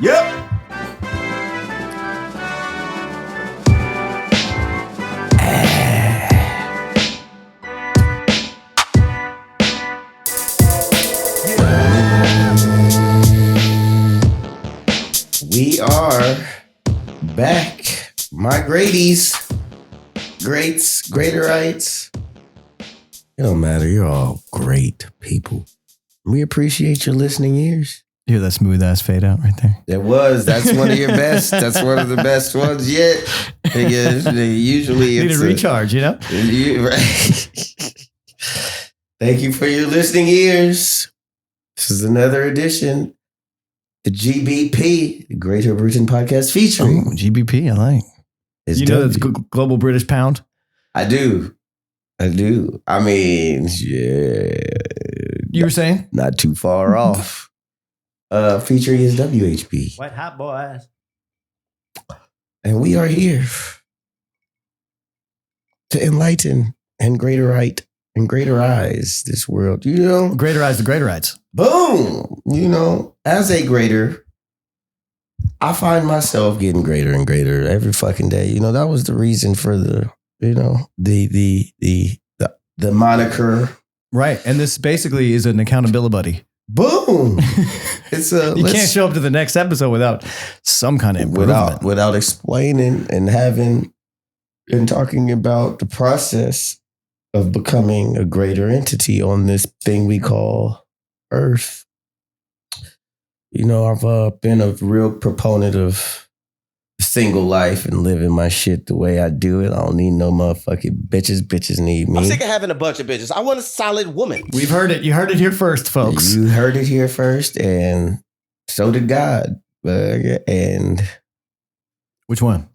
Yep. We are back, my Grady's, greats, Greaterites. It don't matter. You're all great people. We appreciate your listening ears. You hear that smooth ass fade out right there? That's one of your best. That's one of the best ones yet. Usually need a recharge, you know? Thank you for your listening ears. This is another edition. The GBP, the Greater Britton Podcast featuring. Oh, GBP, I like. You know that's Global British Pound? I do. I mean, yeah. You were saying? Not too far off. Featuring his WHB. White hot boys. And we are here to enlighten and greaterite and greaterize this world. You know? Greaterize the Greaterites. Boom! You know, as a greater, I find myself getting greater and greater every fucking day. You know, that was the reason for the moniker. Right. And this basically is an accountability buddy. Boom! It's you can't show up to the next episode without some kind of improvement. Without explaining and talking about the process of becoming a greater entity on this thing we call Earth. You know, I've been a real proponent of single life and living my shit the way I do it. I don't need no motherfucking bitches. Bitches need me. I'm sick of having a bunch of bitches. I want a solid woman. We've heard it. You heard it here first, folks. You heard it here first, and so did God. And which one?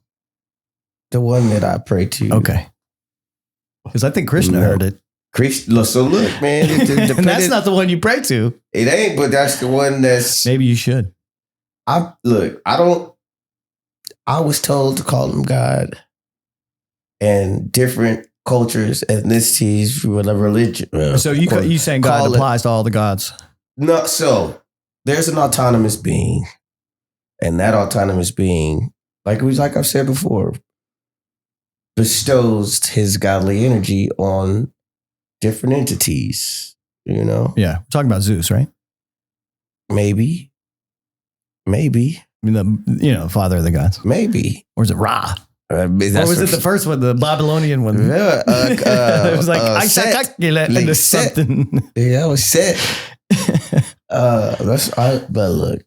The one that I pray to. Okay. Because I think Krishna heard it. So look, man. And that's not the one you pray to. It ain't, but that's the one that's... Maybe you should. I was told to call him God. And different cultures, ethnicities, religion. So you saying God applies to all the gods? No, so there's an autonomous being. And that autonomous being, like I've said before, bestows his godly energy on different entities, you know? Yeah. We're talking about Zeus, right? Maybe. I mean, the father of the gods. Maybe. Or is it Ra? Or was it the first one, the Babylonian one? It was like, I calculate into something. Yeah, that was set. But look.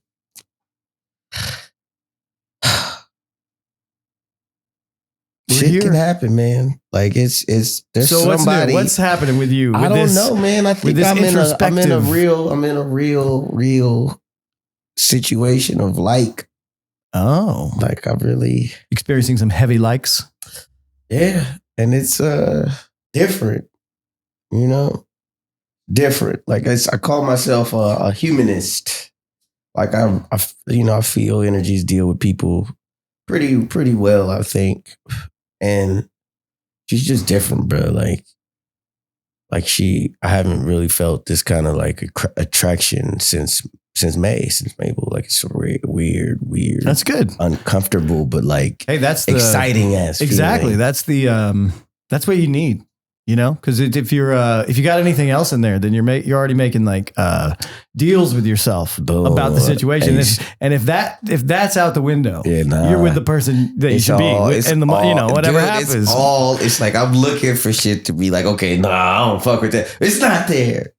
Shit can happen, man. Like there's so somebody. What's happening with you? I don't know, man. I think I'm in a real situation of like I really experiencing some heavy likes. Yeah, and it's different, you know, different. Like I call myself a humanist. Like I feel energies deal with people pretty well, I think. And she's just different, bro. Like I haven't really felt this kind of like attraction since Mabel. Like it's a weird. That's good. Uncomfortable, but like, hey, that's exciting ass. Exactly. Feeling. That's what you need. You know, because if you got anything else in there, then you're already making like deals with yourself about the situation. And if that's out the window, you're with the person that you should be. And whatever happens, it's like I'm looking for shit to be like, okay, nah, I don't fuck with that. It's not there.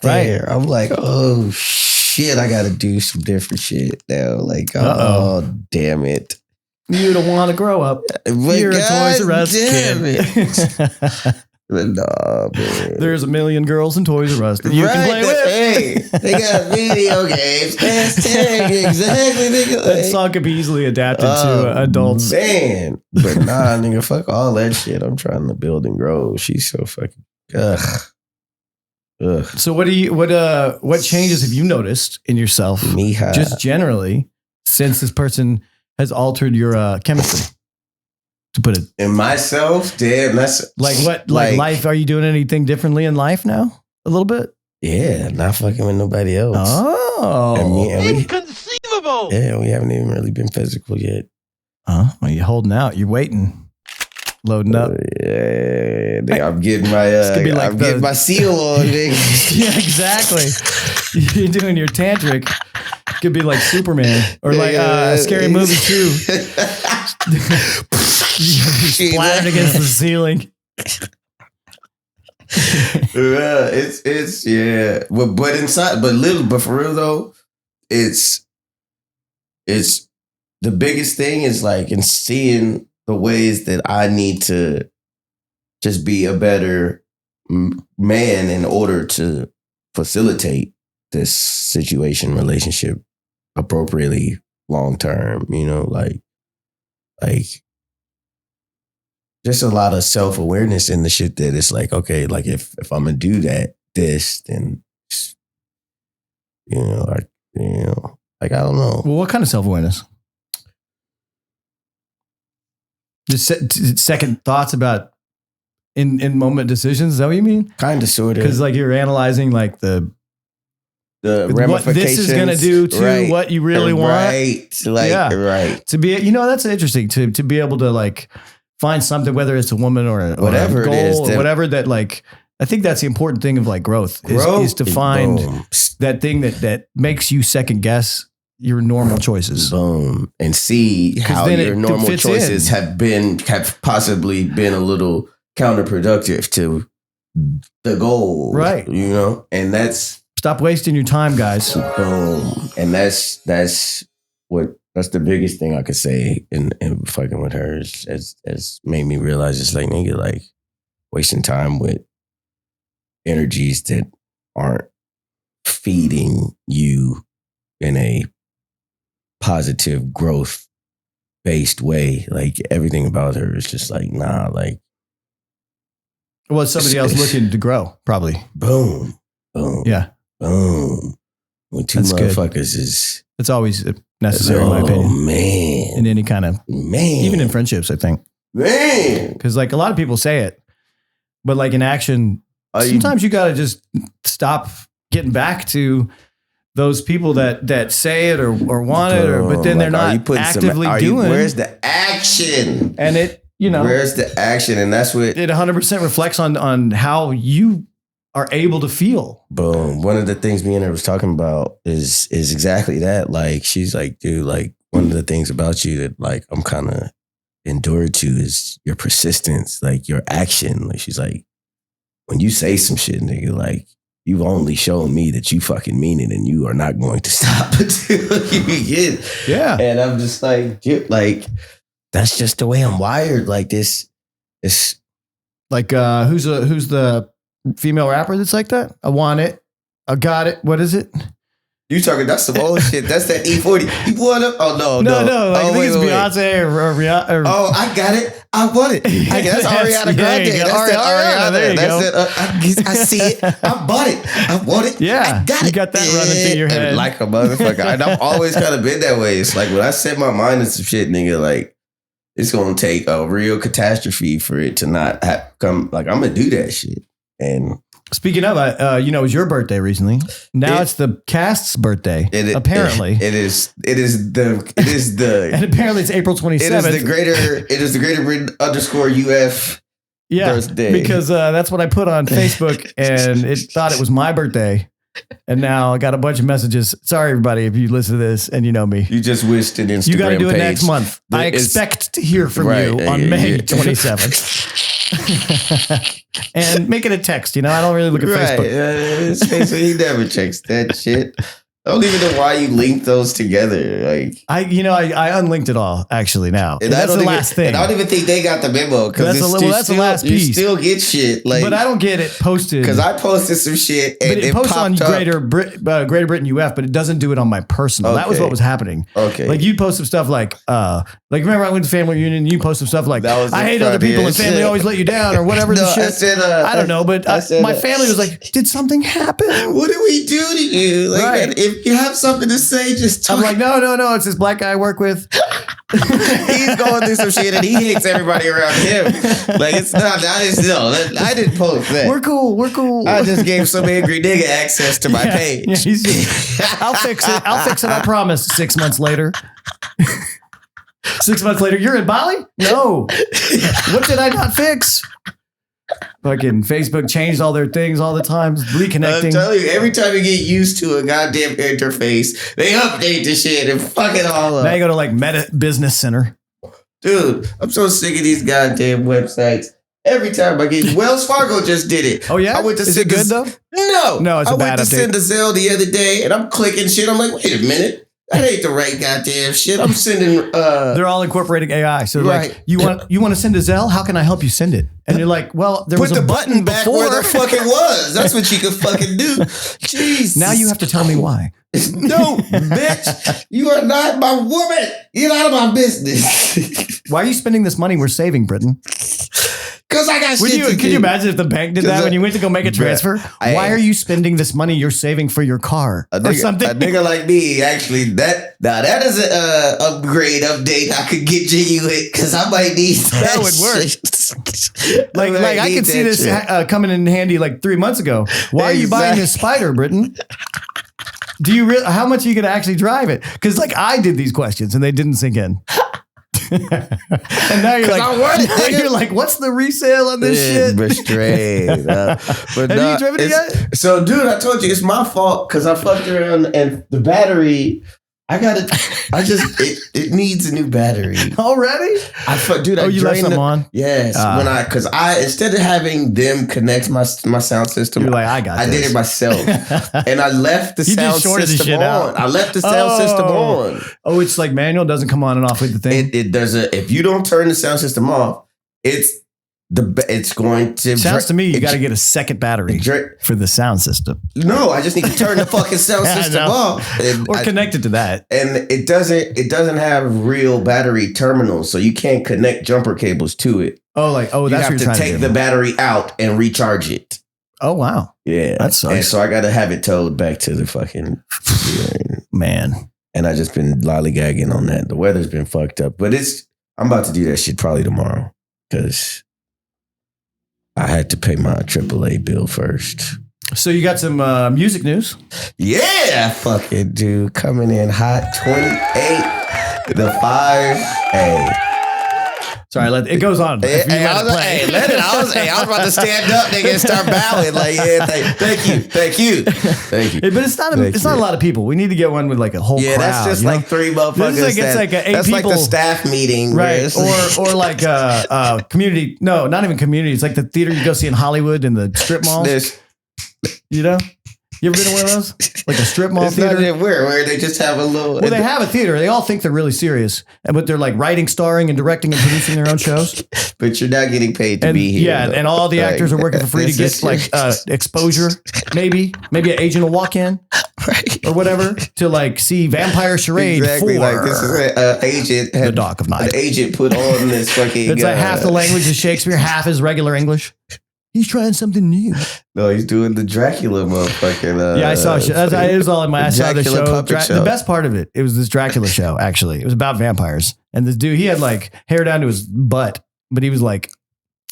Right. I'm like, oh shit, I got to do some different shit now. Like, oh damn it. You don't want to grow up. You're a Toys R Us kid. Nah, man. There's a million girls in Toys R Us that you can play with. Hey, they got video games. Exactly. That song could be easily adapted to adults. Man. But nah, nigga, fuck all that shit. I'm trying to build and grow. She's so fucking... Ugh. So what changes have you noticed in yourself, Mija, just generally, since this person has altered your chemistry? To put it in myself, damn, that's like what life. Are you doing anything differently in life now? A little bit. Yeah, not fucking with nobody else. Oh, inconceivable! No. Yeah, we haven't even really been physical yet. Well, you're holding out. You're waiting. Loading up. Yeah, I'm getting my getting my seal on, nigga. Yeah, exactly. You're doing your tantric. Could be like Superman or like a scary movie too. Splattered against the ceiling. Yeah, it's yeah. But inside, but for real though, it's the biggest thing is like in seeing the ways that I need to just be a better man in order to facilitate this situation, relationship appropriately long term, you know, like just a lot of self-awareness in the shit that it's like, okay, like if I'm gonna do this, then like I don't know. Well, what kind of self-awareness? Just second thoughts about in moment decisions. Is that what you mean? Kind of, sort of. Because like you're analyzing like the ramifications. What this is going to do to what you really want. Right. Like, right. To be, that's interesting to be able to like find something, whether it's a woman or whatever a goal it is, or whatever that like, I think that's the important thing of like growth is to find that thing that makes you second guess your normal choices. Boom. And see how your normal choices have possibly been a little counterproductive to the goal. Right. And that's... Stop wasting your time, guys. Boom. And that's the biggest thing I could say in fucking with her has made me realize it's like, nigga, like wasting time with energies that aren't feeding you in a positive growth based way. Like everything about her is just like, nah, like. Well, somebody else looking to grow, probably. Boom. Boom. Yeah. Boom. When two motherfuckers is. It's always necessary, in my opinion. Oh, man. In any kind of. Man. Even in friendships, I think. Man. Because like a lot of people say it, but like in action, sometimes you got to just stop getting back to those people that say it or want it, but then they're not actively doing it. Where's the action? And it, where's the action? And that's what it 100% reflects on how you are able to feel. Boom. One of the things me and her was talking about is exactly that. Like, she's like, dude, like one of the things about you that like I'm kind of endured to is your persistence, like your action. Like she's like, when you say some shit, nigga, like you've only shown me that you fucking mean it and you are not going to stop until you begin. Yeah. And I'm just like, dude, like, that's just the way I'm wired. Like this. Like, who's the female rapper that's like that? I want it. I got it. What is it? You talking, that's some old shit. That's that E40. You want it? Oh, no. Like, I think it's Beyonce or Rihanna. Oh, I got it. I want it. That's Ariana Grande. That's that Ariana. There you go. I see it. I bought it. I want it. Yeah. I got it. You got that running through your head. Like a motherfucker. And I've always kind of been that way. It's like when I set my mind to some shit, nigga, like it's going to take a real catastrophe for it to not come. Like I'm going to do that shit. And speaking of, it was your birthday recently. Now it's the cast's birthday. Apparently, it is the, and apparently it's April 27th. It is the greater Britton _UF. Yeah, birthday. Because that's what I put on Facebook, and it thought it was my birthday. And now I got a bunch of messages. Sorry, everybody, if you listen to this and you know me. You just wished an Instagram page. You got to do it next month. I expect to hear from you on May 27th. And make it a text. I don't really look at Facebook. He never checks that shit. I don't even know why you linked those together. Like I unlinked it all actually now. And that's the last thing. And I don't even think they got the memo because that's the last piece. You still get shit, like, but I don't get it posted because I posted some shit and but it posts on Greater Britain UF, but it doesn't do it on my personal. Okay. That was what was happening. Okay, like you post some stuff like remember I went to family reunion. You post some stuff like I hate other people and family always let you down or whatever. No, the shit. I don't know, but my family was like, did something happen? What did we do to you? Like, right. Man, if you have something to say, just talk. I'm like, no. It's this black guy I work with. He's going through some shit and he hates everybody around him. Like, it's not, I didn't post that. We're cool. I just gave some angry nigga access to my page. I'll fix it. I promise. 6 months later. 6 months later, you're in Bali? No. What did I not fix? Fucking Facebook changed all their things all the time. Reconnecting. I'm telling you, every time you get used to a goddamn interface, they update the shit and fuck it all up. Now you go to like Meta Business Center. Dude, I'm so sick of these goddamn websites. Every time I get Wells Fargo just did it. Oh yeah, I went to is it good though? No, it's a bad update. I went to send a Zelle the other day, and I'm clicking shit. I'm like, wait a minute. That ain't the right goddamn shit. I'm sending. They're all incorporating AI. So right. Like, you want to send a Zelle? How can I help you send it? And you're like, well, there was a button back before. where the fuck it was. That's what you could fucking do. Jeez. Now you have to tell me why. No, bitch. You are not my woman. You're out of my business. Why are you spending this money we're saving, Britton? Because I got shit to do. Could you imagine if the bank did that when you went to go make a transfer? Why are you spending this money you're saving for your car or something? A nigga like me, actually, that is an upgrade update I could get you with because I might need that. Would work. like I could see this coming in handy like 3 months ago. Why are you buying this Spider, Britton? Do you really? How much are you going to actually drive it? Because like I did these questions and they didn't sink in. And now you're like, you're like, what's the resale on this shit? But straight. But have you driven it yet? So, dude, I told you it's my fault because I fucked around and the battery. It needs a new battery already. Dude, you left them on? Yes, because instead of having them connect my sound system, you're like, I did it myself, and I left the sound system on. I left the sound system on. Oh, it's like manual, doesn't come on and off with the thing. It does if you don't turn the sound system off, it's going to. Sounds to me you got to get a second battery for the sound system. No, I just need to turn the fucking sound system off or connect it to that. And it doesn't have real battery terminals, so you can't connect jumper cables to it. That's you have to take the battery out and recharge it. Oh wow, yeah, that sucks. And so I got to have it towed back to the fucking man. And I just been lollygagging on that. The weather's been fucked up, but I'm about to do that shit probably tomorrow because I had to pay my AAA bill first. So you got some music news? Yeah, fucking dude. Coming in hot 28. The 5A. Sorry, it goes on. I was about to stand up, nigga, and start bowing. Like, yeah, thank you. But it's not a lot of people. We need to get one with like a whole crowd. That's just like 3 motherfuckers. It's like 8 that's people. Like the staff meeting, right? Or like community. No, not even community. It's like the theater you go see in Hollywood in the strip malls. You know. You ever been to one of those? Like a strip mall theater? Where they just have a little... Well, they have a theater. They all think they're really serious. But they're like writing, starring, and directing and producing their own shows. But you're not getting paid to be here. Yeah, and all the actors are working for free to get like exposure, maybe. Maybe an agent will walk in or whatever to like see Vampire Charade 4. Like this is an agent. The Dock of Night. An agent put on this fucking... It's like half the language is Shakespeare, half is regular English. He's trying something new. No, he's doing the Dracula motherfucking. Yeah, I saw. It was all in my. I saw the show. The best part of it was this Dracula show. Actually, it was about vampires. And this dude, he had like hair down to his butt, but he was like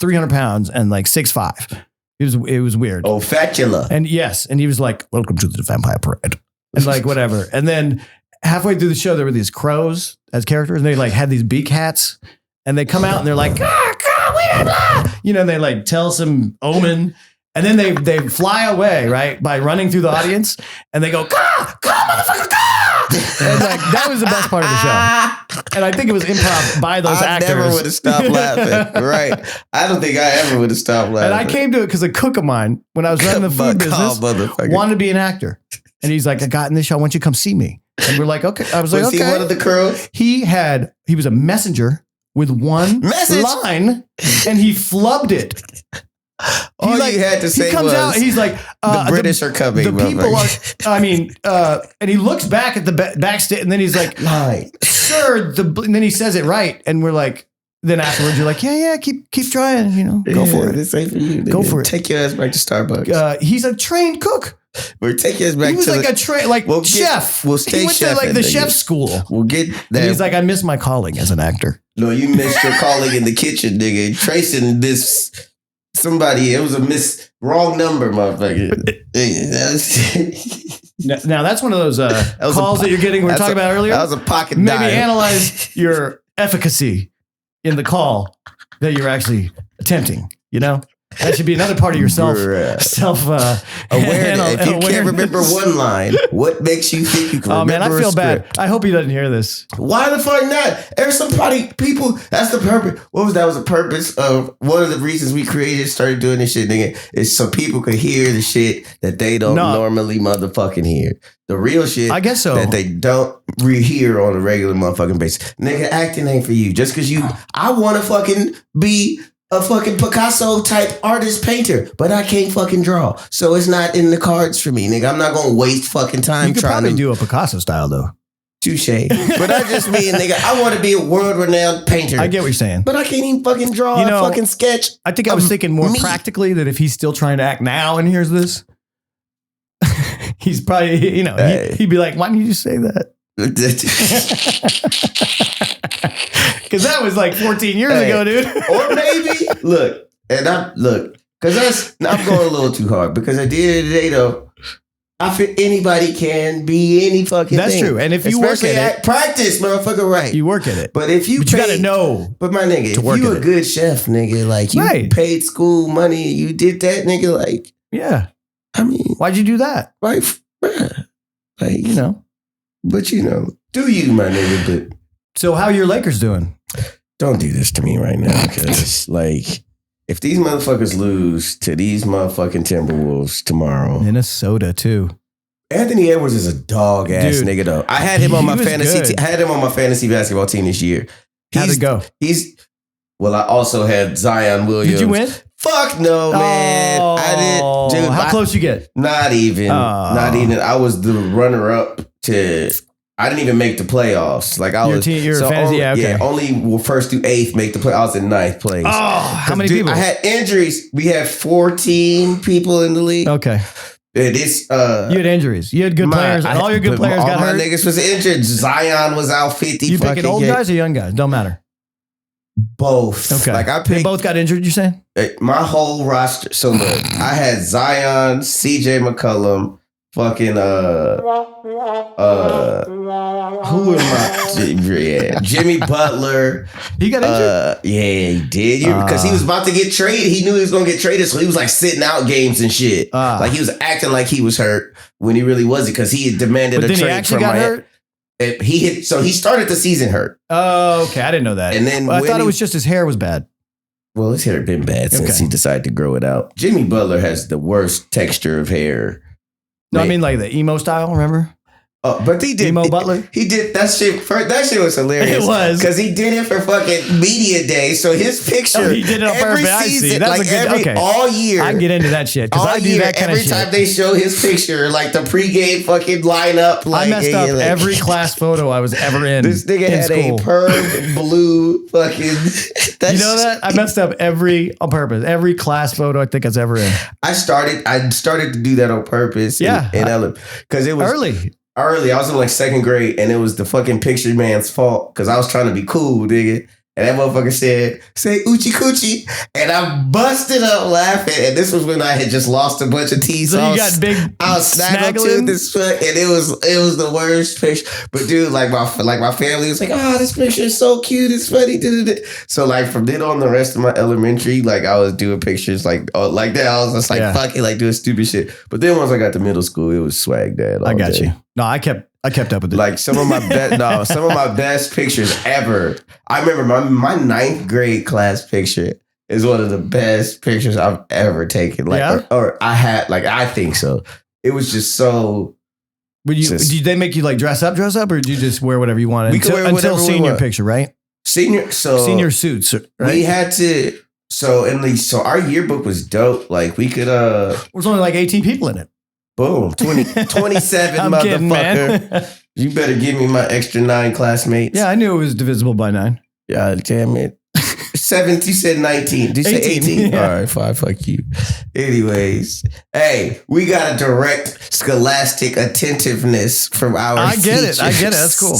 300 pounds and like 6'5". It was weird. Oh, fatula. And yes, and he was like, "Welcome to the Vampire Parade," and like whatever. And then halfway through the show, there were these crows as characters, and they like had these beak hats, and they come out and they're like, they like tell some omen, and then they fly away, right, by running through the audience, and they go, "Caw, motherfucker, caw!" And like that was the best part of the show, and I think it was improv by those actors. I never would have stopped laughing. Right? I don't think I ever would have stopped laughing. And I came to it because a cook of mine, when I was running the food business, wanted to be an actor, and he's like, "I got in this show. I want you to come see me." And we're like, "Okay." I was like, "Okay." Was he one of the crows? He was a messenger with one line, and he flubbed it. All you had to say comes was, out, he's like, the British are coming. The people are, and he looks back at the backstage, and then he's like, sir, and then he says it right, and we're like, then afterwards, you're like, yeah, keep trying, go for it. This ain't for you. Go for it. Take your ass back to Starbucks. He's a trained cook. We're taking us back He was to like chef. We'll stay he went chef to like the chef school. We'll get that. And he's like, I miss my calling as an actor. No, you missed your calling in the kitchen, nigga. Tracing this somebody. It was a wrong number, motherfucker. Now that's one of those calls that you're getting. We were talking about earlier. That was a pocket Maybe dial. analyze your efficacy in the call that you're actually attempting. You know, that should be another part of yourself. Awareness. If you can't remember one line, what makes you think you can remember? Oh man, I feel bad. I hope he doesn't hear this. Why the fuck not? There's people. That's the purpose. What was that? Was the purpose of one of the reasons we started doing this shit, nigga, is so people could hear the shit that they don't normally motherfucking hear. The real shit, I guess so, that they don't hear on a regular motherfucking basis. Nigga, acting ain't for you. Just because I want to fucking be a fucking Picasso type artist painter, but I can't fucking draw. So it's not in the cards for me, nigga. I'm not going to waste fucking time you could trying probably do a Picasso style though. Touche. But I just mean, nigga, I want to be a world-renowned painter. I get what you're saying. But I can't even fucking draw a fucking sketch. I think I was thinking more practically that if he's still trying to act now and hears this, he's probably, he'd be like, why didn't you just say that? Because that was like 14 years ago, dude. Or maybe, because I'm going a little too hard. Because at the end of the day, though, I feel anybody can be any fucking That's thing. true. And if you especially work at it, practice, motherfucker, right? You work at it. But if you got to know. But my nigga, if you a good chef, nigga, like you paid school money, you did that, nigga, like. Yeah. I mean. Why'd you do that? Right. Like, But do you, my nigga, but. So how are your Lakers doing? Don't do this to me right now, because like, if these motherfuckers lose to these motherfucking Timberwolves tomorrow, Minnesota too. Anthony Edwards is a dog ass nigga though. I had him on my fantasy. I had him on my fantasy basketball team this year. How'd it go? I also had Zion Williams. Did you win? Fuck no, man. I didn't. Dude, how close you get? Not even. Not even. I was the runner up to. I didn't even make the playoffs. Like I was. Your fantasy, only first through eighth make the play. I was in ninth place. Oh, how many people? I had injuries. We had 14 people in the league. Okay. It is. You had injuries. You had good players. All your good players got hurt. All my niggas was injured. Zion was out 50. You picking old guys or young guys? Don't matter. Both. Okay. Like I picked. They both got injured. You saying? My whole roster. So look, I had Zion, CJ McCollum. Fucking who am I? Yeah, Jimmy Butler. He got injured. Yeah, he did. Because he was about to get traded. He knew he was gonna get traded, so he was like sitting out games and shit. Like he was acting like he was hurt when he really wasn't, because he had demanded a trade from Miami. So he started the season hurt. Oh, okay. I didn't know that. And then I thought it was just his hair was bad. Well, his hair had been bad since he decided to grow it out. Jimmy Butler has the worst texture of hair. No, I mean like the emo style, remember? Oh, but he did. Emo Butler? He did that shit. That shit was hilarious. It was. Because he did it for fucking media day. So his picture. He did it on every purpose. season, That's all year. I can get into that shit. Because I do that kind of shit. Every time they show his picture, like the pregame fucking lineup. Like, I messed up every class photo I was ever in. This nigga had school. a perm blue fucking. You know that? I messed up on purpose. Every class photo I think I was ever in. I started to do that on purpose. Yeah. Because it was early. I was in like second grade, and it was the fucking picture man's fault because I was trying to be cool, nigga. And that motherfucker say Oochie Coochie. And I busted up laughing. And this was when I had just lost a bunch of teeth. So you got big I was snaggling this foot, and it was the worst picture. But dude, like my family was like, oh, this picture is so cute, it's funny. So like from then on the rest of my elementary, like I was doing pictures like that. I was just like fucking like doing stupid shit. But then once I got to middle school, it was swag dad. I got you. No, I kept up with it. Like some of my best pictures ever. I remember my ninth grade class picture is one of the best pictures I've ever taken. Like, or I had, like, I think so. It was just so. Did they make you like dress up, or did you just wear whatever you wanted until senior picture, right? Senior suits, right? We had to. So our yearbook was dope. Like we could. There was only like 18 people in it. Boom, 27 motherfucker. Kidding, man. You better give me my extra 9 classmates. Yeah, I knew it was divisible by 9. Yeah, damn it. 17, you said 19. Did you say 18? Yeah. All right, fine, fuck you. Anyways, hey, we got a direct scholastic attentiveness from our I get teachers. it. That's cool.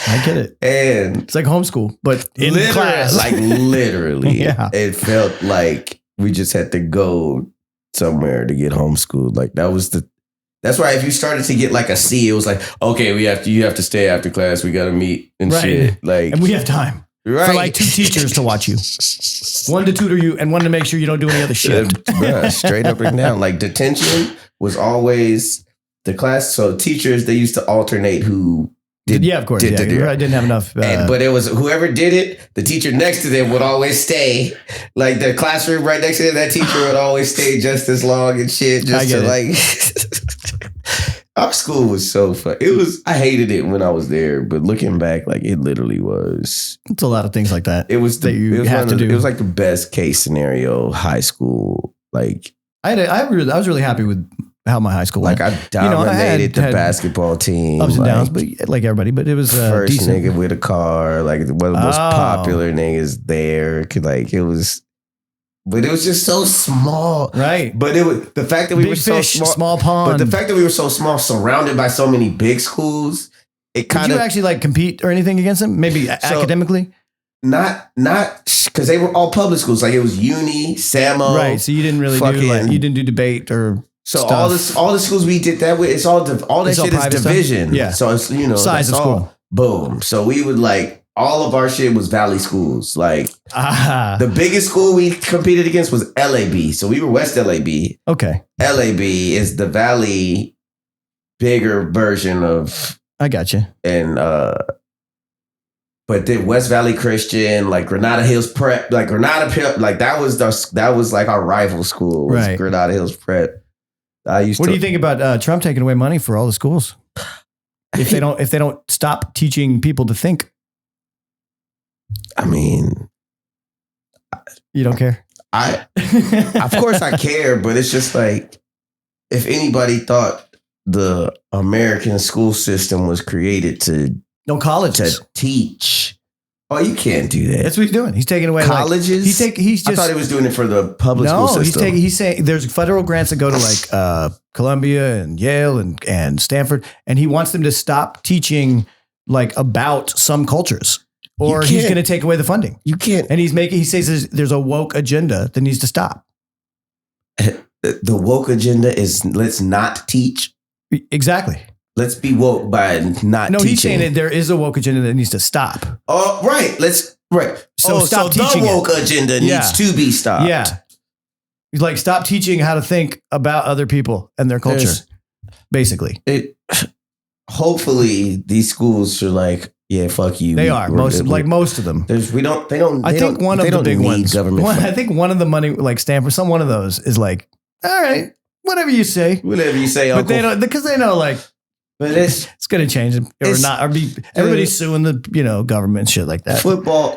I get it. And it's like homeschool, but in class. Like literally, Yeah. It felt like we just had to go somewhere to get homeschooled. Like that's why if you started to get like a C, it was like, okay, you have to stay after class. We got to meet and shit. Like, and we have time for like 2 teachers to watch you, 1 to tutor you, and 1 to make sure you don't do any other shit. Straight up and down. Like detention was always the class. So teachers, they used to alternate who. Of course. I didn't have enough. But it was whoever did it, the teacher next to them would always stay. Like the classroom right next to them, that teacher would always stay just as long and shit. Just to like. Our school was so fun. I hated it when I was there, but looking back, like it literally was. It's a lot of things like that. It was that you have to do. It was like the best case scenario high school. Like I was really happy with how my high school went. Like I dominated the basketball team. Ups and downs, but like everybody. But it was first decent. nigga with a car, like one of the most popular niggas there. Like it was. But it was just so small. Right. But it was the fact that we were so small pond. But the fact that we were so small, surrounded by so many big schools, it kind of. Did you actually like compete or anything against them? Maybe academically? Not because they were all public schools. Like it was uni, Samo. Right. So you didn't really you didn't do debate or so stuff. all the schools we did that with, all that shit is division. Stuff? Yeah. So it's size of school. Boom. So we would like. All of our shit was Valley schools. Like the biggest school we competed against was LAB. So we were West LAB. Okay. LAB is the Valley bigger version of. I got you. And but then West Valley Christian, like Granada Hills Prep, like that was like our rival school. Was Granada Hills Prep. What do you think about Trump taking away money for all the schools? If they don't stop teaching people to think. I mean, you don't care? Of course I care, but it's just like, if anybody thought the American school system was created to teach, you can't do that. That's what he's doing. He's taking away colleges. I thought he was doing it for the public school system. He's saying there's federal grants that go to like Columbia and Yale and Stanford, and he wants them to stop teaching like about some cultures. Or he's going to take away the funding. You can't. And he says there's a woke agenda that needs to stop. The woke agenda is let's not teach. Exactly. Let's be woke by not teaching. No, he's saying that there is a woke agenda that needs to stop. Oh, right. So stop teaching. The woke agenda needs to be stopped. Yeah. He's like, stop teaching how to think about other people and their culture. Basically. Hopefully these schools are like, yeah, fuck you. They are most of them. I think one of the big ones. I think one of the money, like Stanford, one of those is like, all right, whatever you say, Uncle. But they don't, because they know like, but it's going to change or not, or be everybody's suing the government and shit like that.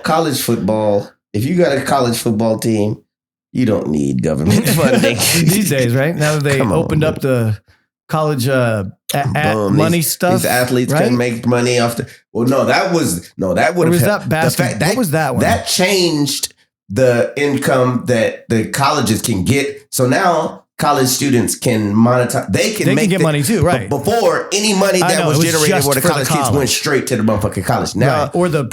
College football. If you got a college football team, you don't need government funding these days, right? Now that they opened up the college money stuff. These athletes can make money off the. Well, no, that would have. What was that one? That changed the income that the colleges can get. So now college students can monetize. They can get money too, right? Before any money that was generated for the college kids went straight to the motherfucking college. Now or the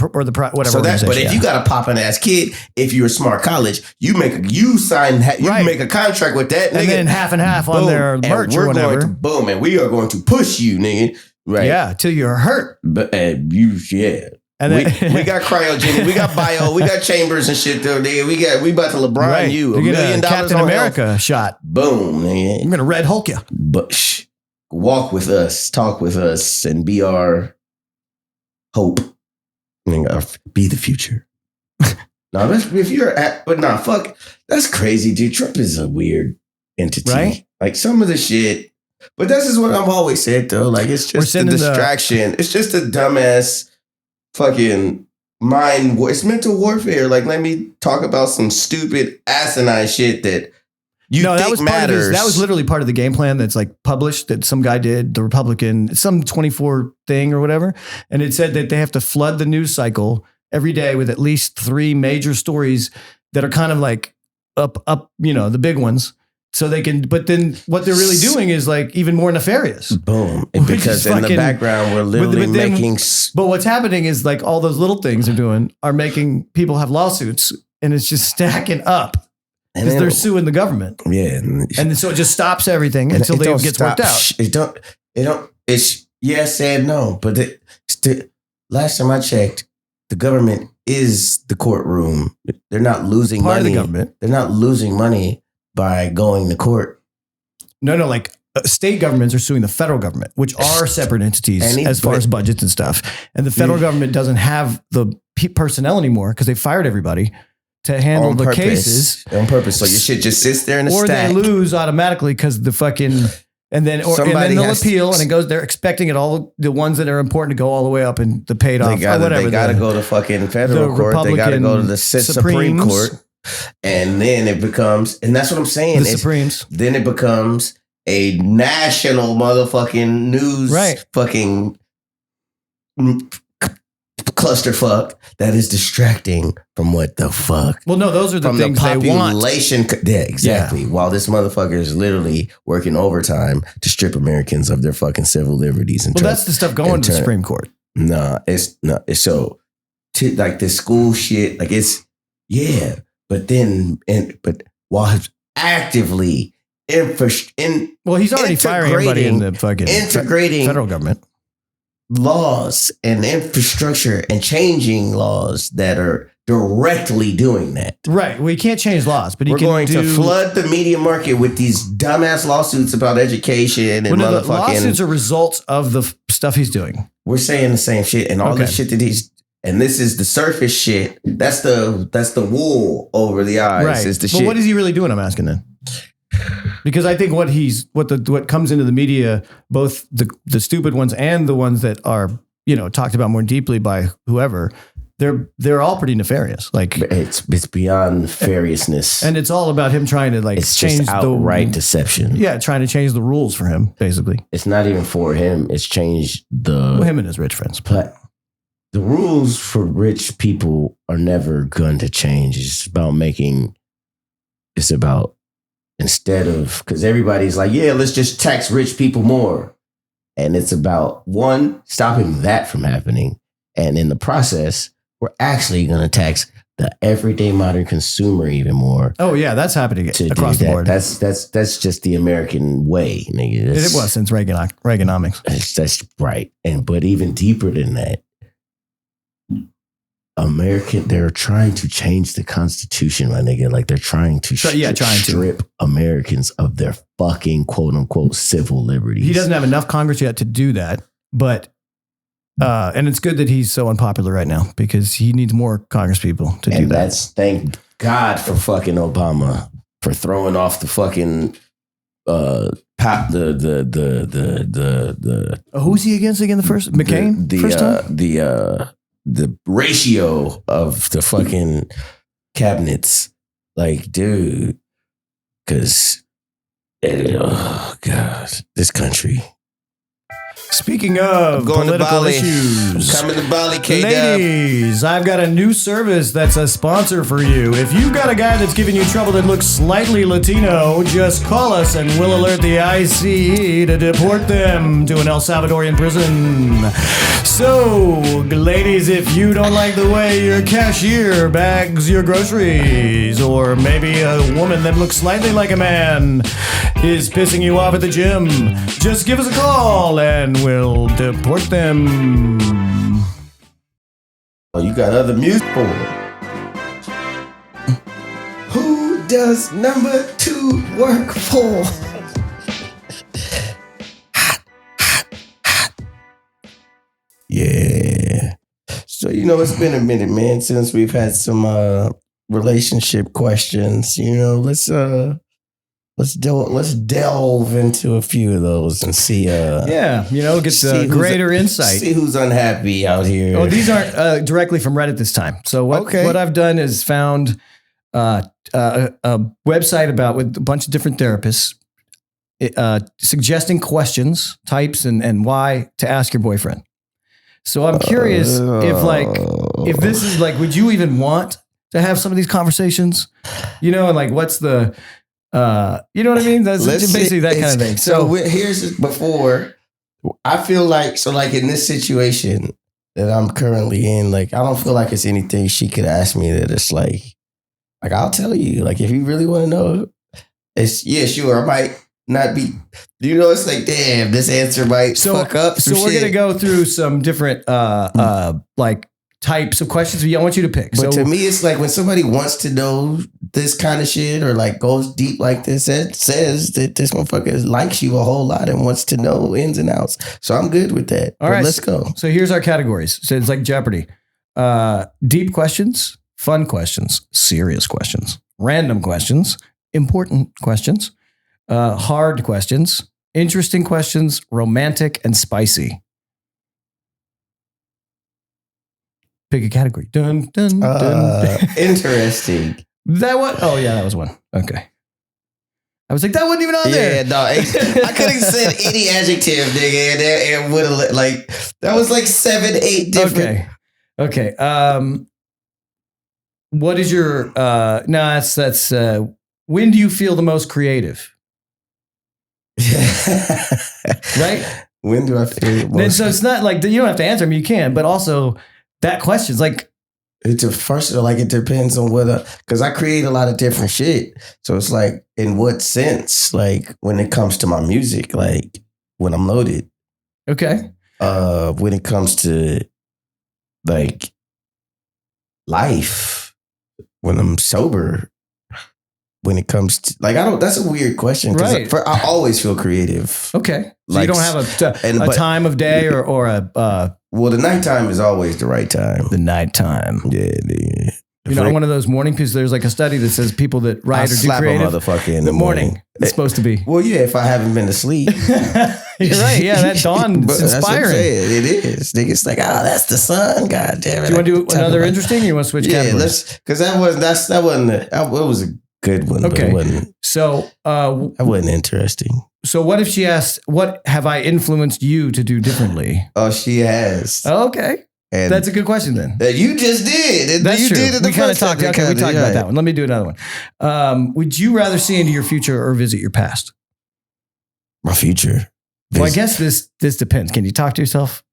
whatever. So but if you got a poppin' ass kid, if you're a smart college, you make a contract with that, and nigga, then half and half on their merch or whatever. And we are going to push you, nigga. Right? Yeah, till you're hurt. But And then, we got cryogenic, we got bio, we got chambers and shit. Though, nigga. We about to LeBron you $1 million Captain America shot. Boom, nigga. I'm gonna Red Hulk you. But walk with us, talk with us, and be our hope. Be the future. Fuck. That's crazy, dude. Trump is a weird entity, right? Like some of the shit. But this is what I've always said, though. Like it's just a distraction. It's just a dumbass. Fucking it's mental warfare. Like, let me talk about some stupid asinine shit that think that matters. That was literally part of the game plan that's like published that some guy did, the Republican, some 24 thing or whatever. And it said that they have to flood the news cycle every day with at least 3 major stories that are kind of like up, the big ones. So they can, but then what they're really doing is like even more nefarious. Boom. Because in the background, we're literally making. But what's happening is like all those little things they're doing are making people have lawsuits, and it's just stacking up because they're suing the government. Yeah. And so it just stops everything until it gets worked out. It's yes and no. But last time I checked, the government is the courtroom. They're not losing money. Part of the government. They're not losing money by going to court. No, like state governments are suing the federal government, which are separate entities as far as budgets and stuff. And the federal government doesn't have the personnel anymore because they fired everybody to handle the cases. On purpose. So your shit just sits there in a stack. Or they lose automatically because the fucking... And then they'll appeal, and it goes. They're expecting the ones that are important to go all the way up and the paid off. They got to go to fucking federal court. They got to go to the Supreme Court, and then it becomes. And that's what I'm saying. The Supremes. Then it becomes a national motherfucking news, fucking clusterfuck that is distracting from what the fuck. Well, no, those are the things they want. Yeah, exactly. Yeah. While this motherfucker is literally working overtime to strip Americans of their fucking civil liberties. And that's the stuff going to the Supreme Court. No, it's so like the school shit. Like it's but while actively he's already firing everybody in the fucking integrating federal government. Laws and infrastructure and changing laws that are directly doing that. Right. Well, you can't change laws, but we're going to flood the media market with these dumbass lawsuits about education and the lawsuits are results of the stuff he's doing. We're saying the same shit and all the shit that and this is the surface shit. That's the wool over the eyes. Right. Is the shit. But what is he really doing? I'm asking then. Because I think what comes into the media, both the stupid ones and the ones that are talked about more deeply by whoever, they're all pretty nefarious. Like it's beyond nefariousness, and it's all about him trying to change just outright deception. Yeah, trying to change the rules for him. Basically, it's not even for him. It's changed him and his rich friends. But the rules for rich people are never going to change. It's about. Instead of, because everybody's like, yeah, let's just tax rich people more. And it's about, one, stopping that from happening. And in the process, we're actually going to tax the everyday modern consumer even more. Oh, yeah, that's happening across the board. That's just the American way, nigga. It was since Reaganomics. That's right. But even deeper than that, they're trying to change the Constitution, my nigga. Like they're trying to strip Americans of their fucking quote unquote civil liberties. He doesn't have enough Congress yet to do that, but and it's good that he's so unpopular right now because he needs more Congress people to do that. Thank God for fucking Obama for throwing off the fucking who's he against again? The first McCain first time? The ratio of the fucking cabinets, like, dude, because, oh God, this country. Speaking of political issues, coming to Bali, ladies, I've got a new service that's a sponsor for you. If you've got a guy that's giving you trouble that looks slightly Latino, just call us and we'll alert the ICE to deport them to an El Salvadorian prison. So, ladies, if you don't like the way your cashier bags your groceries, or maybe a woman that looks slightly like a man is pissing you off at the gym, just give us a call and we'll deport them. Oh, you got other music for it. Who does number 2 work for? Hot. Yeah. So, it's been a minute, man, since we've had some relationship questions. Let's delve into a few of those and see. Get greater insight. See who's unhappy out here. Oh, these aren't directly from Reddit this time. So what I've done is found a website with a bunch of different therapists suggesting questions, types, and why to ask your boyfriend. So I'm curious if if this is like, would you even want to have some of these conversations? You know, and like, what's the, you know what I mean? That's basically that kind of thing. So here's before. I feel like, so like in this situation that I'm currently in, like, I don't feel like it's anything she could ask me that it's like I'll tell you, like, if you really want to know, it's, yeah, sure. I might not be, you know, it's like, damn, this answer might fuck up. So we're going to go through some different, like, types of questions. I want you to pick. But to me, it's like when somebody wants to know this kind of shit or like goes deep like this, it says that this motherfucker likes you a whole lot and wants to know ins and outs. So I'm good with that. All right, let's go. So here's our categories. So it's like Jeopardy. Deep questions, fun questions, serious questions, random questions, important questions, hard questions, interesting questions, romantic, and spicy. Pick a category. Dun, dun, dun. Interesting. That one? Oh, yeah, that was one. Okay. I was like, that wasn't even on there. Yeah, no. I could have said any adjective, nigga, and it would have, like, that was like 7, 8 different. Okay. What is your, no, that's, when do you feel the most creative? Right? When do I feel the most? So it's not like, you don't have to answer them, you can, but also, that question's like, it's a first, like, it depends on whether, because I create a lot of different shit. So it's like, in what sense? Like, when it comes to my music, like, when I'm loaded. Okay. When it comes to, like, life, when I'm sober, when it comes to, like, that's a weird question. Right. I always feel creative. Okay. So like, you don't have a time of day or a, well, the nighttime is always the right time. The nighttime. Yeah. You know, one of those morning pieces, there's like a study that says people that write or do creative. A motherfucker in the morning. It's supposed to be. Well, yeah, if I haven't been asleep. You're right. Yeah, that dawn's inspiring. That's what I'm saying. It is. It's like, oh, that's the sun. God damn it. Do you want to do another interesting or you want to switch categories? Yeah, because it was a good one. Okay. But it wasn't, so that wasn't interesting. So what if she asked, what have I influenced you to do differently? Oh, she has. Okay. And that's a good question then. You just did. That's you true. Did we kind of talked. Okay, we talked about that one. Let me do another one. Would you rather see into your future or visit your past? My future. Well, I guess this depends. Can you talk to yourself?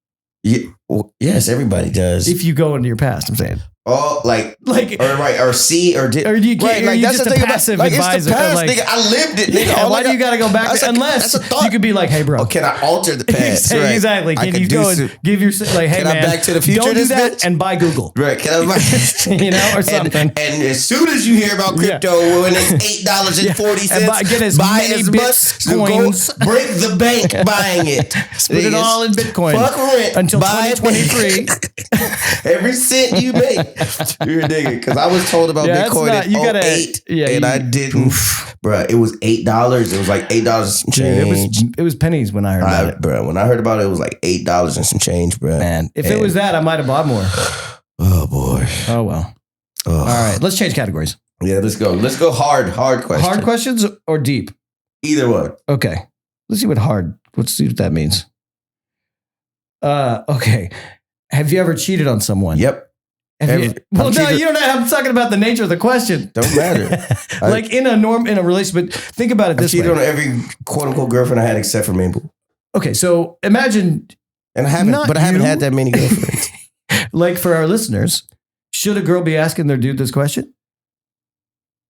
Yeah. Well, yes, everybody does. If you go into your past, I'm saying. Oh, or see or did, or do you get right, like, that's just a passive advisor? It's the past, nigga. I lived it, nigga. Yeah, why do you got to go back? Unless you could be like, hey, bro, can I alter the past? Right. Exactly. Can you go and give your like, hey, man, Back to the Future? Don't do that and buy Google. Right? Can I buy or something? And as soon as you hear about crypto, when it's $8.40, get as many Bitcoins. Break the bank buying it. Put it all in Bitcoin. Fuck rent until 2023. Every cent you make. You're a nigga. Because I was told about Bitcoin in 2008, and I didn't. Bruh, it was $8. It was like $8 and some change. It was pennies when I heard about it. Bruh, when I heard about it, it was like $8 and some change, bruh. Man, if it was that, I might have bought more. Oh, boy. Oh, well. All right, let's change categories. Yeah, let's go. Let's go hard questions. Hard questions or deep? Either one. Okay. Let's see let's see what that means. Okay. Have you ever cheated on someone? Yep. No, you don't know. I'm talking about the nature of the question. Don't matter. Like in a relationship, think about it this way. I cheated on every quote unquote girlfriend I had except for Mabel. Okay, so imagine. And I haven't had that many girlfriends. Like for our listeners, should a girl be asking their dude this question?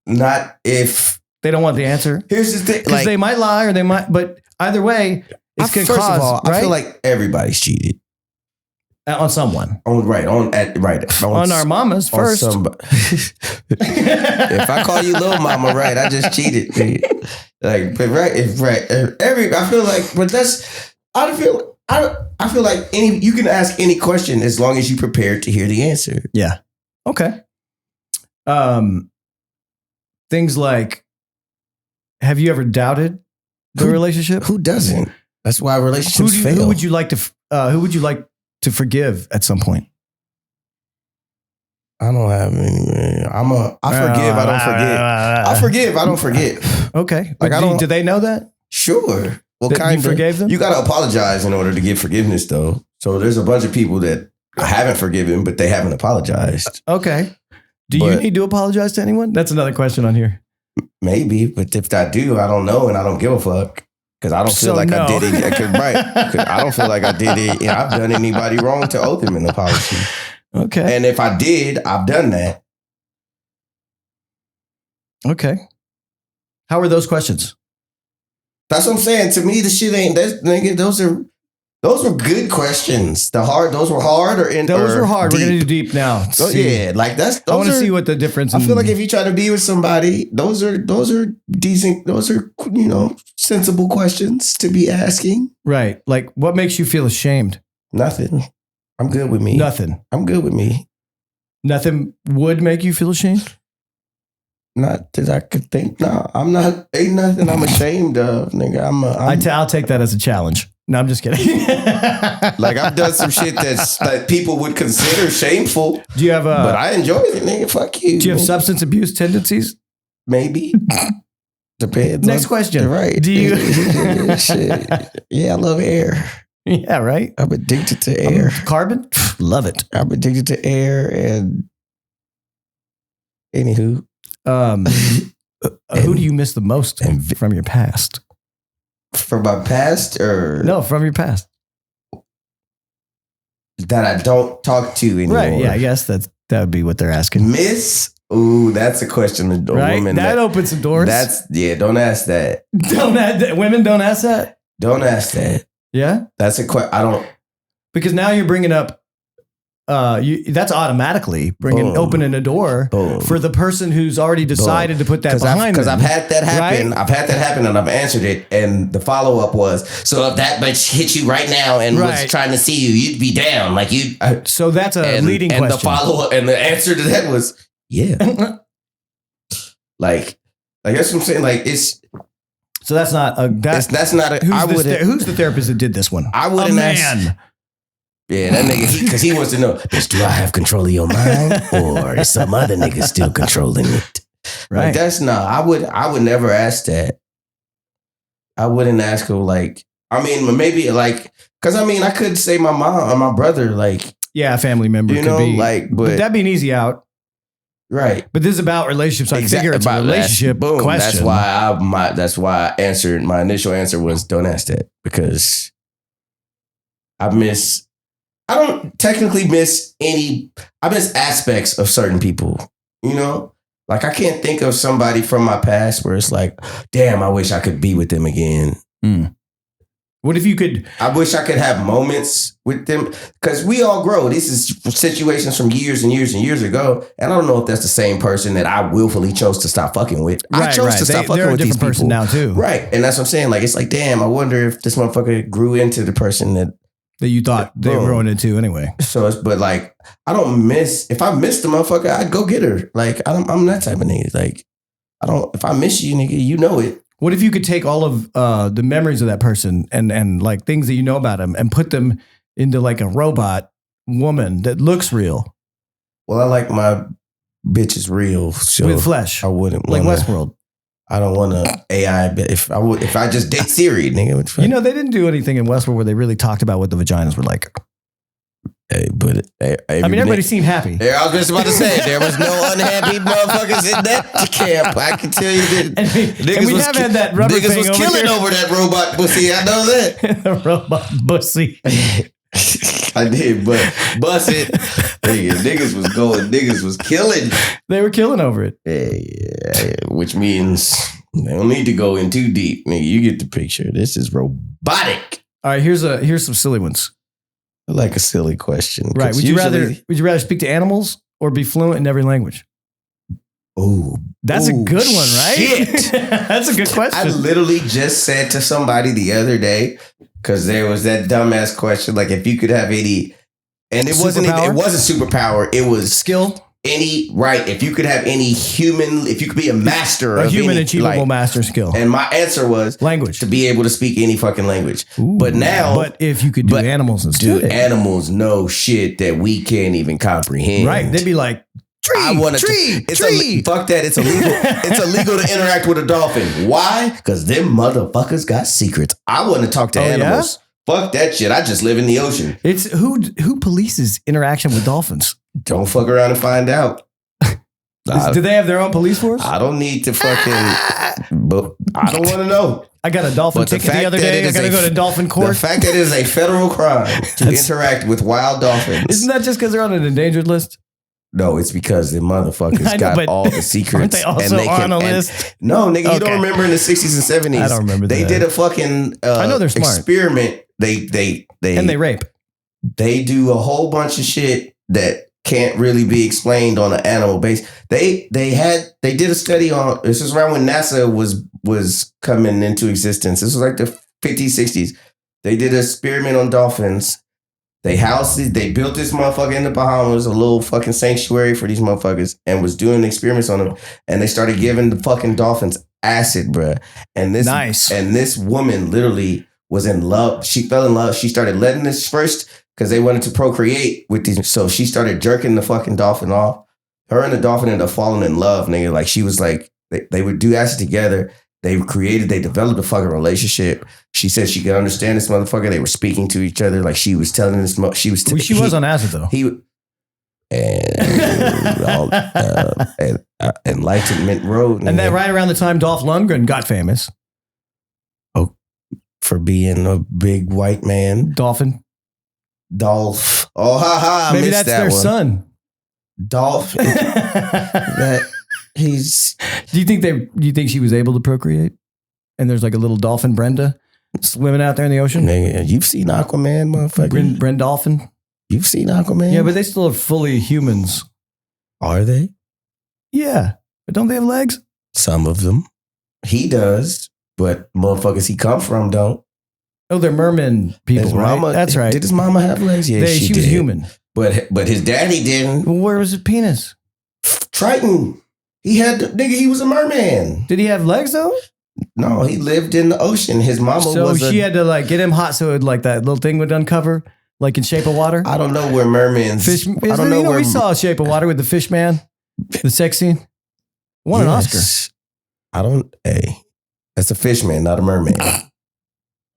Not if they don't want the answer. Here's the thing. Because they might lie or they might, but either way, it's going to cause, of all, right? I feel like everybody's cheated. On someone. On our mamas first. If I call you little mama, right, I just cheated. Like, but I feel like, but I feel like you can ask any question as long as you're prepared to hear the answer. Yeah. Okay. Things like, have you ever doubted the relationship? Who doesn't? That's why relationships fail. Who would you like to forgive at some point? I don't have any. I forgive. I don't forget. I forgive. I don't forget. Okay. Like do they know that? Sure. Well, you forgave them? You got to apologize in order to get forgiveness, though. So there's a bunch of people that I haven't forgiven, but they haven't apologized. Okay. Do you need to apologize to anyone? That's another question on here. Maybe, but if I do, I don't know, and I don't give a fuck. Because I don't feel like I did it. Cause I don't feel like I did it. You know, I've done anybody wrong to owe them an apology. Okay. And if I did, I've done that. Okay. How are those questions? That's what I'm saying. To me, the shit ain't that, nigga. Those were good questions. Those were hard or in. Those were hard. Deep. We're gonna do deep now. Oh, yeah, like that's. I want to see what the difference. I feel like if you try to be with somebody, those are decent. Those are sensible questions to be asking. Right. Like, what makes you feel ashamed? Nothing. I'm good with me. Nothing. I'm good with me. Nothing would make you feel ashamed? Not that I could think. No, I'm not. Ain't nothing I'm ashamed of, nigga. I'll take that as a challenge. No, I'm just kidding. Like, I've done some shit that people would consider shameful. Do you have but I enjoy it, nigga. Fuck you. Do you have substance abuse tendencies? Maybe. Depends. Next question. Right. Do you? Shit. Yeah, I love air. Yeah, right. I'm addicted to air. Carbon? Love it. I'm addicted to air and anywho. Who do you miss the most from your past? From my past or? No, from your past. That I don't talk to anymore. Right, yeah, I guess that would be what they're asking. Miss? Ooh, that's a question. Right? Women that opens some doors. Don't ask that. Women don't ask that? Don't ask that. Yeah? That's a question. I don't. Because now you're bringing up, that's automatically opening a door for the person who's already decided to put that behind them. Because I've had that happen. Right? I've had that happen and I've answered it. And the follow up was, so if that bitch hit you right now and was trying to see you, you'd be down. Like you. So that's a leading question. And the follow up and the answer to that was, yeah. like that's what I'm saying. Like it's. So that's not a. That's not a. Who's the therapist that did this one? I wouldn't ask. Yeah, that nigga, because he wants to know, do I have control of your mind or is some other nigga still controlling it? Right. Like, that's not, I would never ask that. I wouldn't ask her maybe because I could say my mom or my brother, yeah, a family member could be. But that'd be an easy out. Right. But this is about relationships. I figure it's a relationship question. That's why I answered, my initial answer was don't ask that because I don't technically miss I miss aspects of certain people, Like I can't think of somebody from my past where it's like, damn, I wish I could be with them again. What if you could? I wish I could have moments with them because we all grow. This is situations from years and years and years ago. And I don't know if that's the same person that I willfully chose to stop fucking with. I chose to stop fucking with these people. They're a different person now too. Right. And that's what I'm saying. Like, it's like, damn, I wonder if this motherfucker grew into the person that you thought they were growing into anyway. So I don't miss, if I miss the motherfucker, I'd go get her. Like, I'm that type of nigga. Like, if I miss you, nigga, you know it. What if you could take all of the memories of that person and like things that you know about him and put them into like a robot woman that looks real? Well, I like my bitches real. So with flesh. I wouldn't like Westworld. I don't want to AI. If I just date Siri, nigga. They didn't do anything in Westworld where they really talked about what the vaginas were like. Hey, but everybody seemed happy. Yeah, I was just about to say there was no unhappy motherfuckers in that camp. I can tell you that. And we have had that rubber niggas thing was killing over that robot pussy. I know that. The robot pussy. I did, but bust it. Niggas was killing. They were killing over it. Yeah, which means they don't need to go in too deep. Nigga, you get the picture. This is robotic. All right, here's some silly ones. I like a silly question. Right. Would you rather speak to animals or be fluent in every language? Oh, that's a good one, right? Shit. That's a good question. I literally just said to somebody the other day, because there was that dumbass question, like if you could have any, and it wasn't superpower, it was skill. If you could have any human, if you could be a master of human achievable master skill. And my answer was language, to be able to speak any fucking language. Ooh, but if you could do animals instead. Dude, animals know shit that we can't even comprehend. Right. They'd be like, tree. Fuck that. It's illegal. It's illegal to interact with a dolphin. Why? Because them motherfuckers got secrets. I want to talk to animals. Fuck that shit. I just live in the ocean. It's who polices interaction with dolphins? Don't fuck around and find out. Do they have their own police force? I don't need to fucking. But I don't want to know. I got a dolphin ticket the other day. I got to go to dolphin court. The fact that it is a federal crime to interact with wild dolphins. Isn't that just because they're on an endangered list? No, it's because the motherfuckers got all the secrets. Aren't they also on a list? No, nigga, you don't remember in the 60s and 70s. I don't remember They did a fucking I know they're smart. experiment. They and they rape. They do a whole bunch of shit that can't really be explained on an animal base. They did a study on, this is around when NASA was coming into existence. This was like the 50s, 60s. They did an experiment on dolphins. They built this motherfucker in the Bahamas, a little fucking sanctuary for these motherfuckers, and was doing experiments on them. And they started giving the fucking dolphins acid, bruh. And this woman literally was in love. She fell in love. She started letting this first because they wanted to procreate with these. So she started jerking the fucking dolphin off. Her and the dolphin ended up falling in love, nigga. Like she was like, they would do acid together. They developed a fucking relationship. She said she could understand this motherfucker. They were speaking to each other. Like she was telling this, she was on acid though. Enlightenment Road. And then right around the time Dolph Lundgren got famous. Oh, for being a big white man. Dolphin. Dolph. Oh, ha. Maybe that's their son. Dolph. Do you think she was able to procreate? And there's like a little dolphin Brenda swimming out there in the ocean? Nigga, you've seen Aquaman, motherfucker. Brenda Dolphin? You've seen Aquaman? Yeah, but they still are fully humans. Are they? Yeah. But don't they have legs? Some of them. He does, but motherfuckers he come from don't. Oh, they're merman people, right? That's right. Did his mama have legs? Yeah, she was human. But his daddy didn't. Well, where was his penis? Triton. He was a merman. Did he have legs though? No, he lived in the ocean. His mama she had to like get him hot so it like that little thing would uncover, like in Shape of Water. I don't know where mermans. I don't know where we saw Shape of Water with the fish man, the sex scene. Won an Oscar. That's a fish man, not a merman.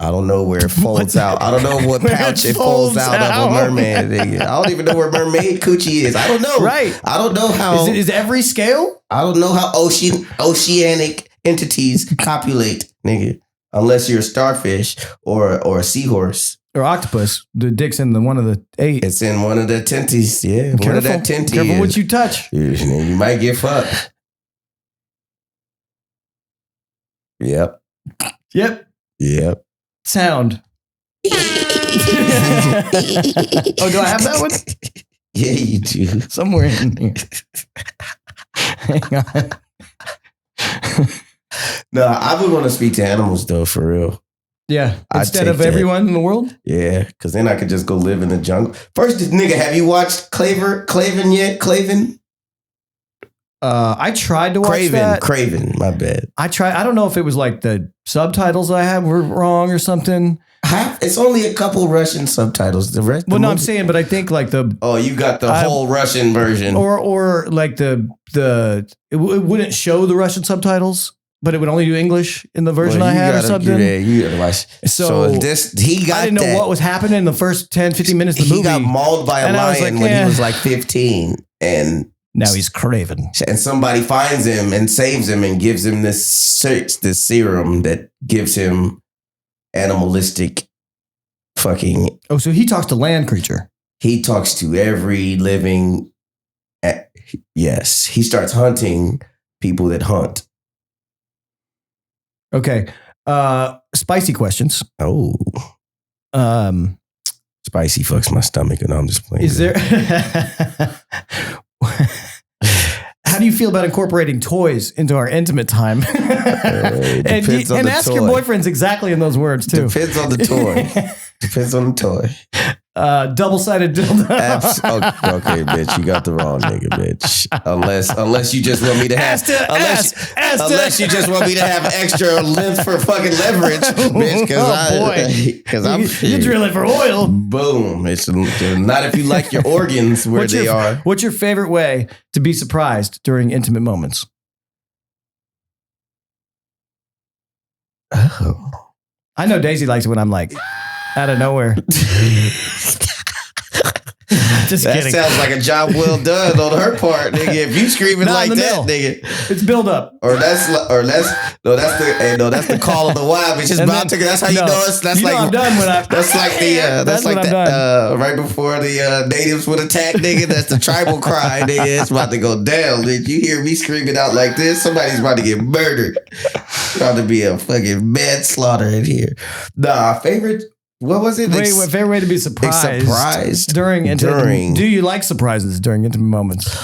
I don't know where it folds out. I don't know what pouch it folds out of a merman. Nigga. I don't even know where mermaid coochie is. I don't know. Right. I don't know how. Is every scale? I don't know how oceanic entities copulate, nigga. Unless you're a starfish or a seahorse. Or octopus. The dick's in one of the 8. It's in one of the tenties. Yeah. Careful. One of that tenties. Careful what you touch. You might get fucked. Yep. Sound. Oh, do I have that one? Yeah, you do. Somewhere in here. Hang on. No, I would want to speak to animals though, for real. Yeah. Instead of everyone in the world? Yeah, because then I could just go live in the jungle. First, nigga, have you watched Craven yet? Craven? I tried to watch that. Craven, my bad. I don't know if it was like the subtitles I had were wrong or something. It's only a couple Russian subtitles. The rest. Well, no, I'm saying, but I think like the. Oh, you got the whole Russian version, or like it wouldn't show the Russian subtitles, but it would only do English in the version I had or something. You gotta watch. So I didn't know what was happening in the first 10, 15 minutes of the movie. He got mauled by a lion when he was like 15, and now he's craven. And somebody finds him and saves him and gives him this serum that gives him animalistic fucking. Oh, so he talks to land creature. He talks to every living. Yes, he starts hunting people that hunt. Okay, spicy questions. Oh, spicy fucks my stomach, and I'm just playing. Is there? How do you feel about incorporating toys into our intimate time? And ask your boyfriends exactly in those words too. Depends on the toy. Depends on the toy. Double-sided dildo. Okay, bitch, you got the wrong nigga, bitch. Unless you just want me to have unless you just want me to have extra length for fucking leverage, bitch. Because you're drilling for oil. Boom! It's not if you like your organs where they are. What's your favorite way to be surprised during intimate moments? Oh, I know Daisy likes it when I'm like. out of nowhere. Just that kidding. sounds like a job well done on her part, nigga. If you screaming like that, nigga, it's build up. That's the call of the wild. It's just about to. That's how you know it's. That's like I'm done when I. That's like the. That's like the. Right before the natives would attack, nigga. That's the tribal cry, nigga. It's about to go down. Did you hear me screaming out like this? Somebody's about to get murdered. About to be a fucking manslaughter in here. Nah, favorite. What was it? Favorite way to be surprised during. Do you like surprises during intimate moments?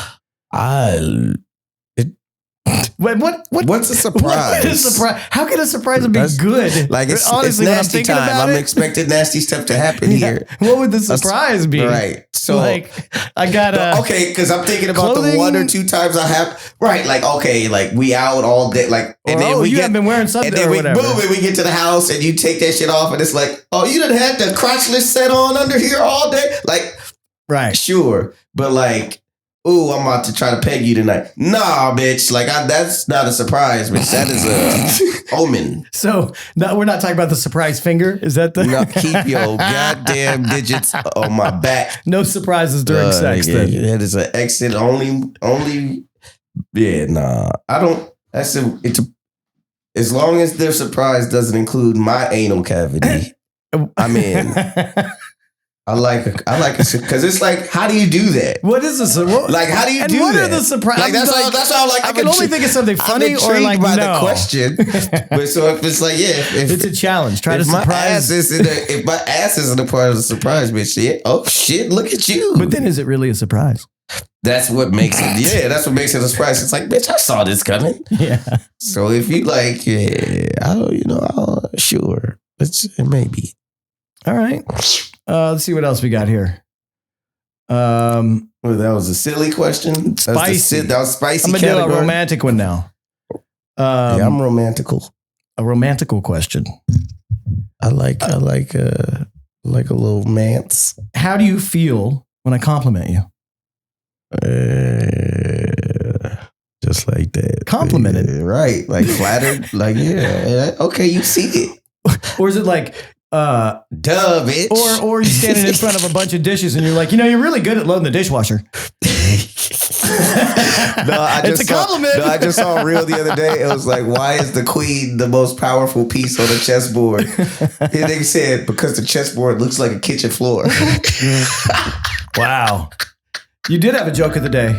What's a surprise? How can a surprise be good? Like honestly, it's nasty time. I'm expecting nasty stuff to happen here. What would the surprise be? Right. So like I got okay, because I'm thinking about the 1 or 2 times I have. Right. Like okay, like we out all day. Like and then we haven't been wearing something. And then or we whatever. move and we get to the house and you take that shit off and it's like, oh, you done had the crotchless set on under here all day. Like right. Sure, but like. Ooh, I'm about to try to peg you tonight. Nah, bitch. Like, that's not a surprise, bitch. That is a omen. So, we're not talking about the surprise finger? Is that the... No, keep your goddamn digits on my back. No surprises during sex, then. That is an exit only... Yeah, nah. I don't... It's as long as their surprise doesn't include my anal cavity, I'm in. I like it because it's like, how do you do that? What is this? Like, how do you do that? What are the surprises? Like, that's all. Like, I can only think of something funny or like by the question. But so if it's like, if it's a challenge, try to surprise. If my ass isn't a part of the surprise, bitch, oh shit, look at you. But then, is it really a surprise? That's what makes it. Yeah, that's what makes it a surprise. It's like, bitch, I saw this coming. Yeah. So if you like, sure, maybe. All right. Let's see what else we got here. That was a silly question. Spicy. That was spicy. I'm gonna do a romantic one now. I'm romantical. A romantical question. I like a little manse. How do you feel when I compliment you? Just like that. Complimented. Yeah, right. Like flattered. Like, yeah. Okay, you see it. Or is it like duh, bitch. Or you're standing in front of a bunch of dishes and you're like, you're really good at loading the dishwasher. It's a compliment. I just saw a reel the other day. It was like, why is the queen the most powerful piece on the chessboard? His nigga said, because the chessboard looks like a kitchen floor. Wow. You did have a joke of the day.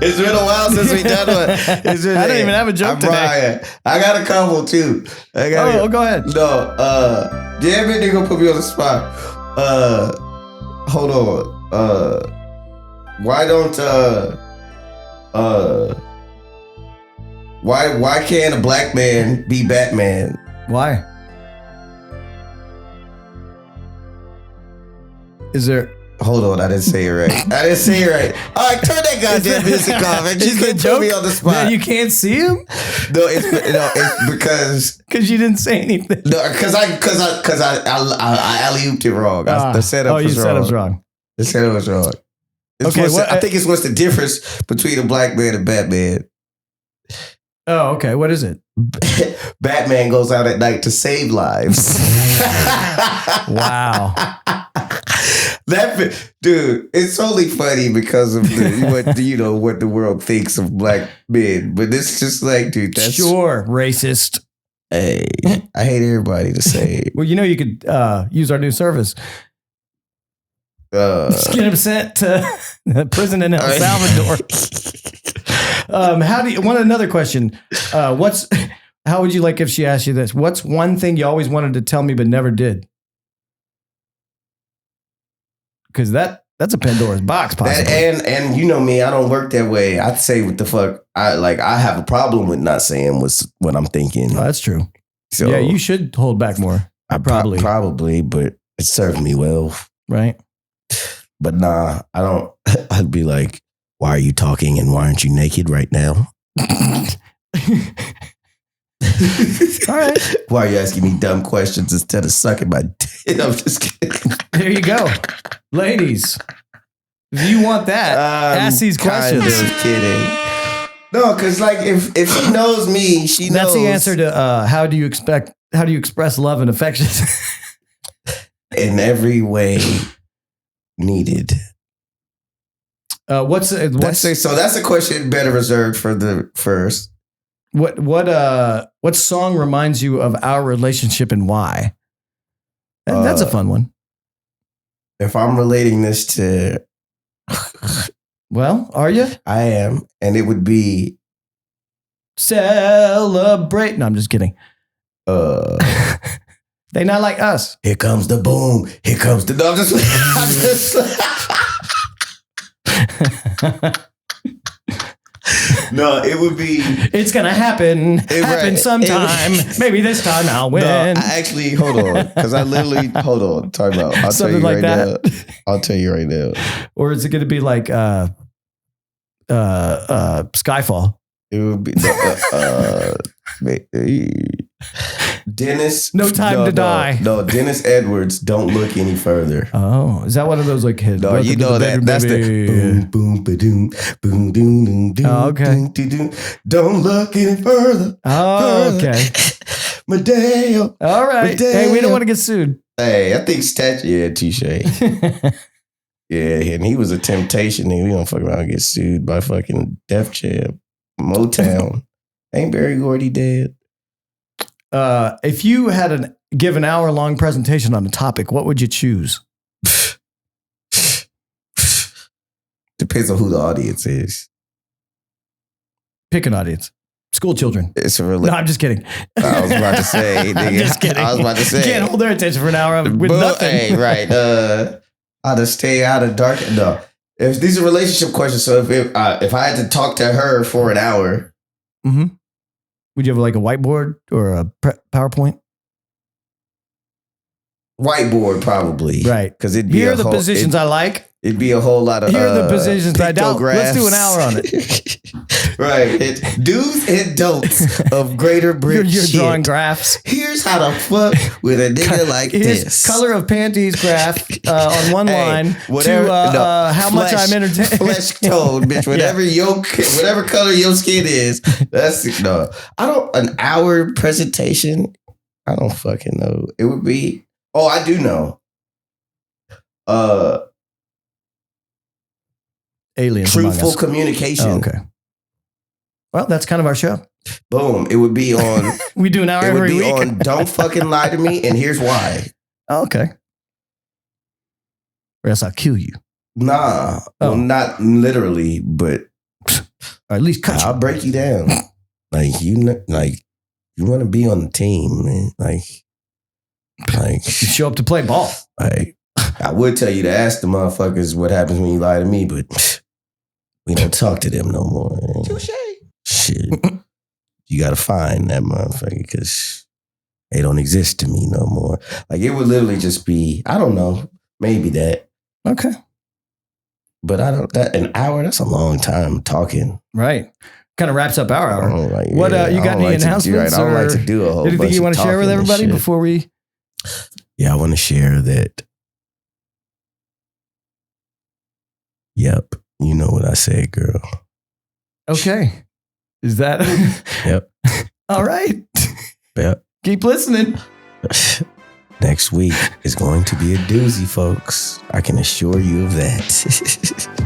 It's been a while since we done one. I don't even have a joke today. Brian. I got a couple too. Go ahead. No, damn it, they gonna put me on the spot. Hold on. Why don't why can't a black man be Batman? Why? Is there? Hold on, I didn't say it right. All right, turn that goddamn music off and just put me on the spot. Yeah, you can't see him? No, it's because you didn't say anything. No, because I alley-ooped it wrong. The setup was wrong. Setup's wrong. The setup was wrong. I think it's what's the difference between a black man and Batman. Oh, okay. What is it? Batman goes out at night to save lives. Wow. Dude, it's only funny because of what the world thinks of black men. But it's just like, dude, that's sure racist. Hey, I hate everybody to say. Well, you could use our new service. Just get him sent to prison in El Salvador. Another question? How would you like if she asked you this? What's one thing you always wanted to tell me but never did? Because that's a Pandora's box, possibly. And you know me, I don't work that way. I'd say what the fuck. I have a problem with not saying what I'm thinking. Oh, that's true. So yeah, you should hold back more. Probably, but it served me well. Right. But nah, I don't. I'd be like, why are you talking and why aren't you naked right now? All right. Why are you asking me dumb questions instead of sucking my dick? I'm just kidding. There you go. Ladies, if you want that, ask these questions. Kind of kidding. No, because like if she knows me, she knows. That's the answer to how do you express love and affection? in every way needed. What's So that's a question better reserved for the first. What song reminds you of our relationship and why? That's a fun one. If I'm relating this to, well, are you? I am, and it would be Celebrate. No, I'm just kidding. They not like us. Here comes the boom. Here comes the. No, I'm just No, it would be. It's gonna happen. Happen sometime. Maybe this time I'll win. No, actually, hold on, because I literally hold on. Talk about. I'll something tell you like right that. now. I'll tell you right now. Or is it gonna be like Skyfall? It would be Dennis. No time to die. No, Dennis Edwards. Don't look any further. Oh, is that one of those like his? No, you know that. That's the boom, boom, ba-doom, boom, doom, doom, doom. Oh, okay. Doom, doom, doom. Don't look any further. Oh, okay. Mateo. All right. Mateo. Hey, we don't want to get sued. Hey, I think yeah, touche. Yeah, and he was a temptation. And we don't fuck around and get sued by fucking Def Jam, Motown. Ain't Barry Gordy dead? If you had give an hour-long presentation on a topic, what would you choose? Depends on who the audience is. Pick an audience. School children. It's a No, I'm just kidding. I was about to say. I'm just kidding. I was about to say. You can't hold their attention for an hour with nothing. Hey, right. How to stay out of dark. No. If these are relationship questions, so if I had to talk to her for an hour. Mm-hmm. Would you have like a whiteboard or a PowerPoint? Whiteboard, probably. Right. Because it'd be Here are the positions I like. It'd be a whole lot of Here are the positions I doubt. Let's do an hour on it. Right. Do's and don'ts of Greater Britain. You're drawing graphs. Here's how to fuck with a nigga like this. Color of panties graph on one line whatever, to how much I'm entertained. Flesh tone, bitch. Whatever color your skin is. That's no. An hour presentation. I don't fucking know. It would be. Oh, I do know. Aliens. Truthful communication. Oh, okay. Well, that's kind of our show. Boom. It would be on. We do an hour every week. It would be on Don't Fucking Lie to Me, and here's why. Oh, okay. Or else I'll kill you. Nah. Well, not literally, but. Or at least cut you. I'll break you down. You want to be on the team, man. You show up to play ball. I would tell you to ask the motherfuckers what happens when you lie to me, but we don't talk to them no more. Touché. Shit. You got to find that motherfucker because they don't exist to me no more. It would literally just be, I don't know, maybe that. Okay. But an hour, that's a long time talking. Right. Kind of wraps up our hour. You got any announcements? I don't like to do a whole bunch anything you want to share with everybody shit. before we? Yeah, I want to share that. Yep. You know what I said, girl. Okay. Is that? Yep. All right. Yep. Keep listening. Next week is going to be a doozy, folks. I can assure you of that.